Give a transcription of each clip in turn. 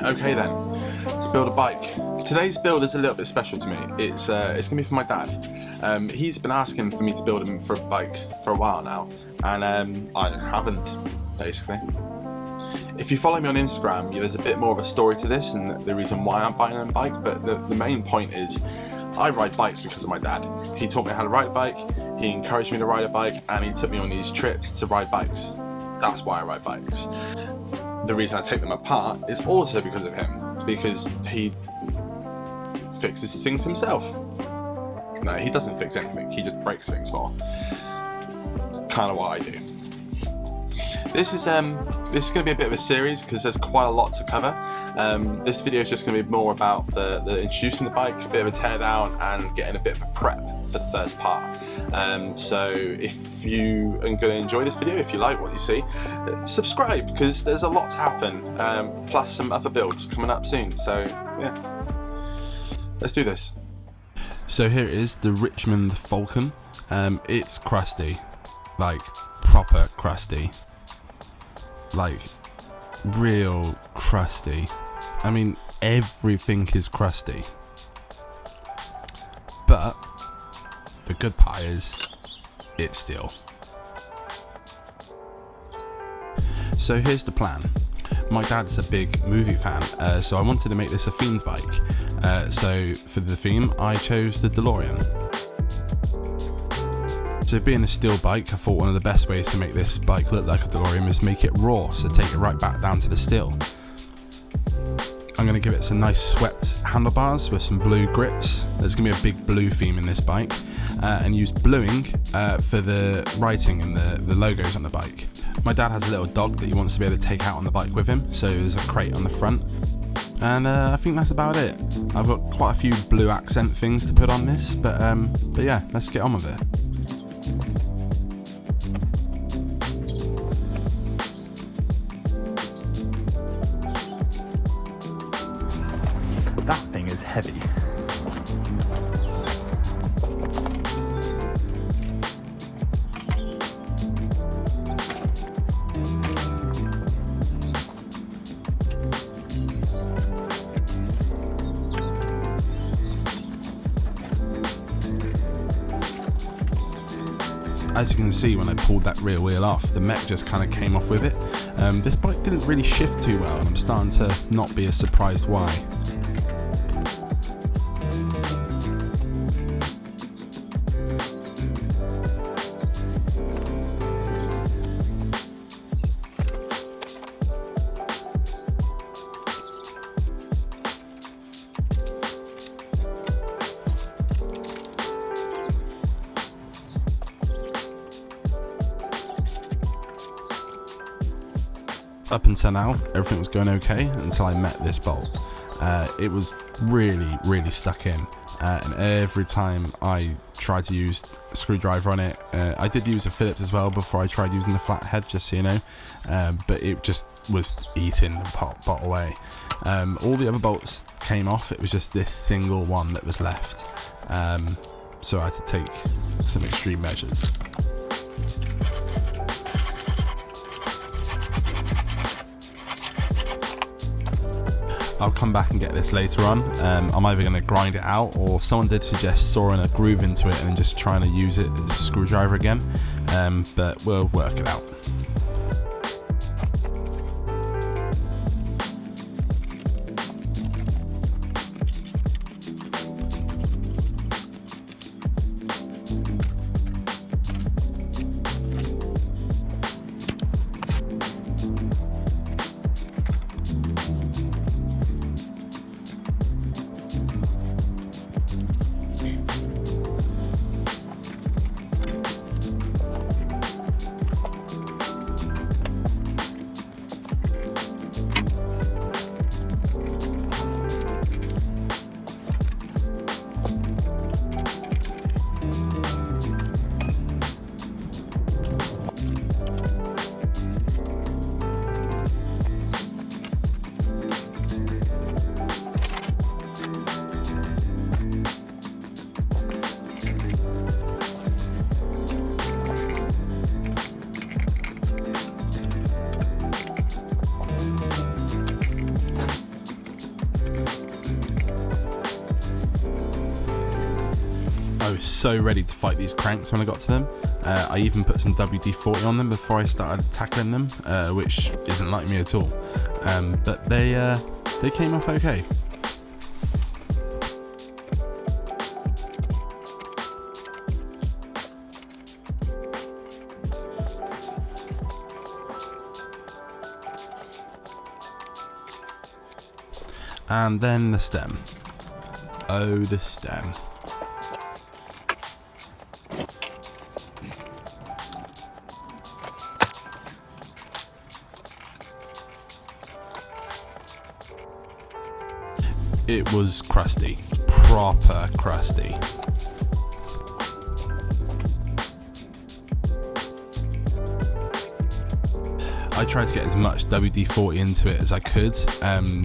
Okay then, let's build a bike. Today's build is a little bit special to me. It's gonna be for my dad. He's been asking for me to build him for a bike for a while now, and I haven't, basically. If you follow me on Instagram, there's a bit more of a story to this and the reason why I'm buying a bike, but the main point is I ride bikes because of my dad. He taught me how to ride a bike, he encouraged me to ride a bike, and he took me on these trips to ride bikes. That's why I ride bikes. The reason I take them apart is also because of him, because he fixes things himself. No, he doesn't fix anything, he just breaks things more. It's kind of what I do. This is going to be a bit of a series because there's quite a lot to cover. This video is just going to be more about the introducing the bike, a bit of a teardown, and getting a bit of a prep for the first part. So if you are going to enjoy this video, if you like what you see, subscribe because there's a lot to happen, plus some other builds coming up soon. So yeah, let's do this. So here it is, the Richmond Falcon. It's crusty, like proper crusty. Like real crusty. I mean, everything is crusty. But the good part is it's steel. So here's the plan. My dad's a big movie fan, so I wanted to make this a themed bike. So for the theme, I chose the DeLorean. So being a steel bike, I thought one of the best ways to make this bike look like a DeLorean is make it raw, so take it right back down to the steel. I'm going to give it some nice swept handlebars with some blue grips. There's going to be a big blue theme in this bike, and use bluing for the writing and the logos on the bike. My dad has a little dog that he wants to be able to take out on the bike with him, so there's a crate on the front. And I think that's about it. I've got quite a few blue accent things to put on this, but yeah, let's get on with it. That thing is heavy. As you can see, when I pulled that rear wheel off, the mech just kind of came off with it. This bike didn't really shift too well, and I'm starting to not be as surprised why. Up until now, everything was going okay until I met this bolt. It was really stuck in, and every time I tried to use a screwdriver on it, I did use a Phillips as well before I tried using the flathead, just so you know, but it just was eating the bolt away. All the other bolts came off, it was just this single one that was left, so I had to take some extreme measures. I'll come back and get this later on. I'm either going to grind it out, or someone did suggest sawing a groove into it and just trying to use it as a screwdriver again, but we'll work it out. so ready to fight these cranks when I got to them. I even put some WD-40 on them before I started tackling them, which isn't like me at all. But they came off okay. And then the stem. Oh, the stem. It was crusty, proper crusty. I tried to get as much WD-40 into it as I could.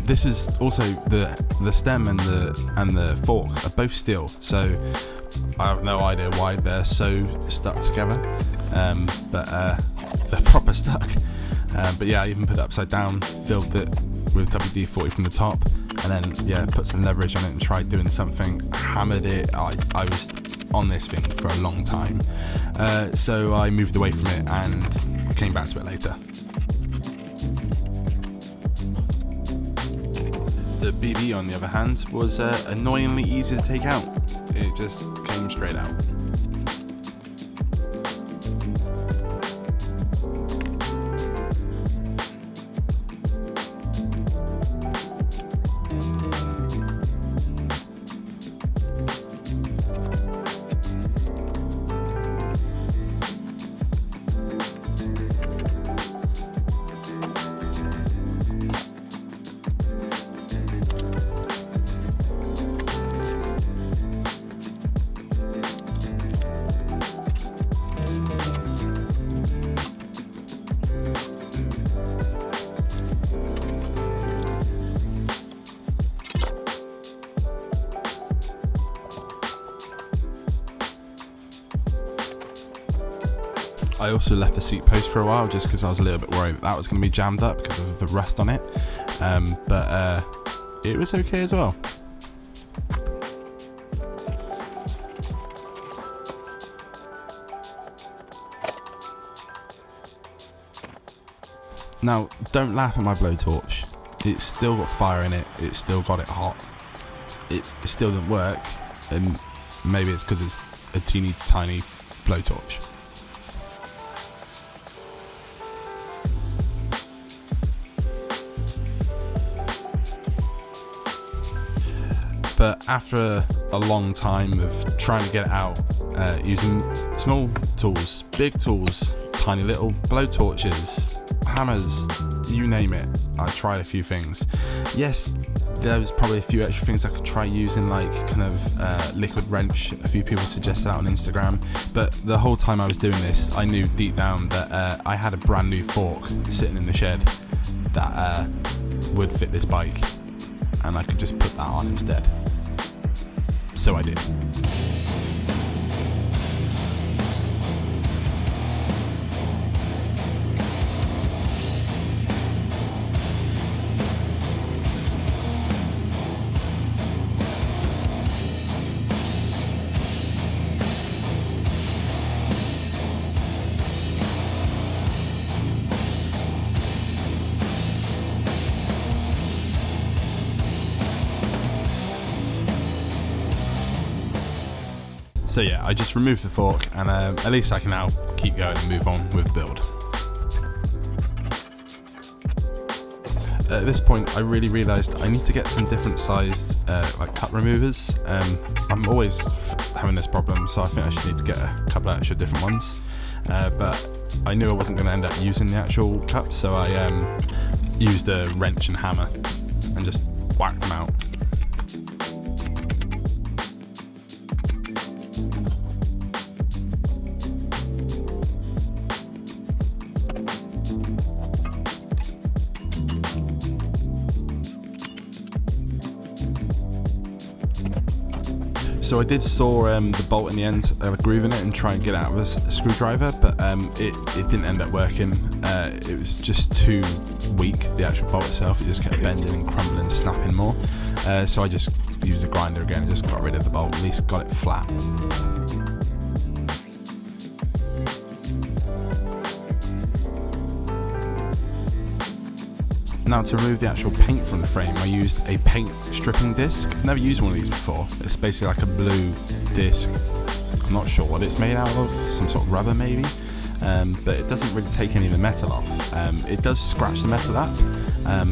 This is also the stem and the fork are both steel, so I have no idea why they're so stuck together. But they're proper stuck. But yeah, I even put it upside down, filled it with WD-40 from the top, and then put some leverage on it and tried doing something. Hammered it. I was on this thing for a long time, so I moved away from it and came back to it later. The BB, on the other hand, was annoyingly easy to take out. It just came straight out. I also left the seat post for a while just because I was a little bit worried that was going to be jammed up because of the rust on it, but it was okay as well. Now, don't laugh at my blowtorch. It's still got fire in it, it's still got it hot. It still doesn't work, and maybe it's because it's a teeny tiny blowtorch. But after a long time of trying to get it out, using small tools, big tools, tiny little blowtorches, hammers, you name it, I tried a few things. Yes, there was probably a few extra things I could try using, like kind of liquid wrench. A few people suggested that on Instagram, but the whole time I was doing this, I knew deep down that I had a brand new fork sitting in the shed that would fit this bike, and I could just put that on instead. So I did. So yeah, I just removed the fork, and at least I can now keep going and move on with the build. At this point, I really realised I need to get some different sized like cut removers. I'm always having this problem, so I think I should need to get a couple of extra different ones. But I knew I wasn't going to end up using the actual cups, so I used a wrench and hammer and just whacked them out. So I did saw the bolt in the end, a groove in it, and try and get it out with a screwdriver, but it didn't end up working. It was just too weak, the actual bolt itself. It just kept bending and crumbling and snapping more. So I just used a grinder again and just got rid of the bolt, at least got it flat. Now, to remove the actual paint from the frame, I used a paint stripping disc. I've never used one of these before. It's basically like a blue disc. I'm not sure what it's made out of, some sort of rubber maybe, but it doesn't really take any of the metal off. It does scratch the metal up,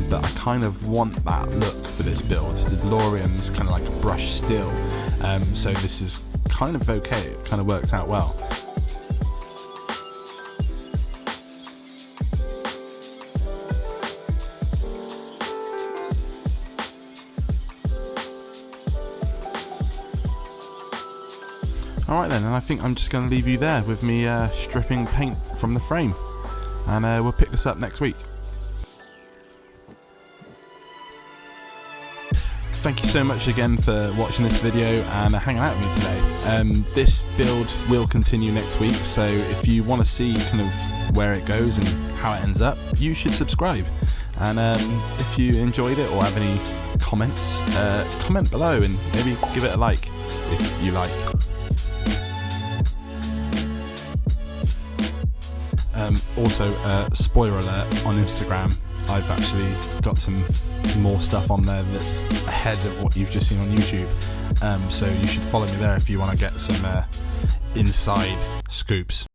but I kind of want that look for this build. The DeLorean's kind of like a brushed steel, so this is kind of okay, it kind of works out well. Alright then, and I think I'm just going to leave you there with me stripping paint from the frame, and we'll pick this up next week. Thank you so much again for watching this video and hanging out with me today. This build will continue next week, so if you want to see kind of where it goes and how it ends up, you should subscribe. And if you enjoyed it or have any comments, comment below and maybe give it a like if you like. Also, spoiler alert, on Instagram I've actually got some more stuff on there that's ahead of what you've just seen on YouTube, so you should follow me there if you want to get some inside scoops.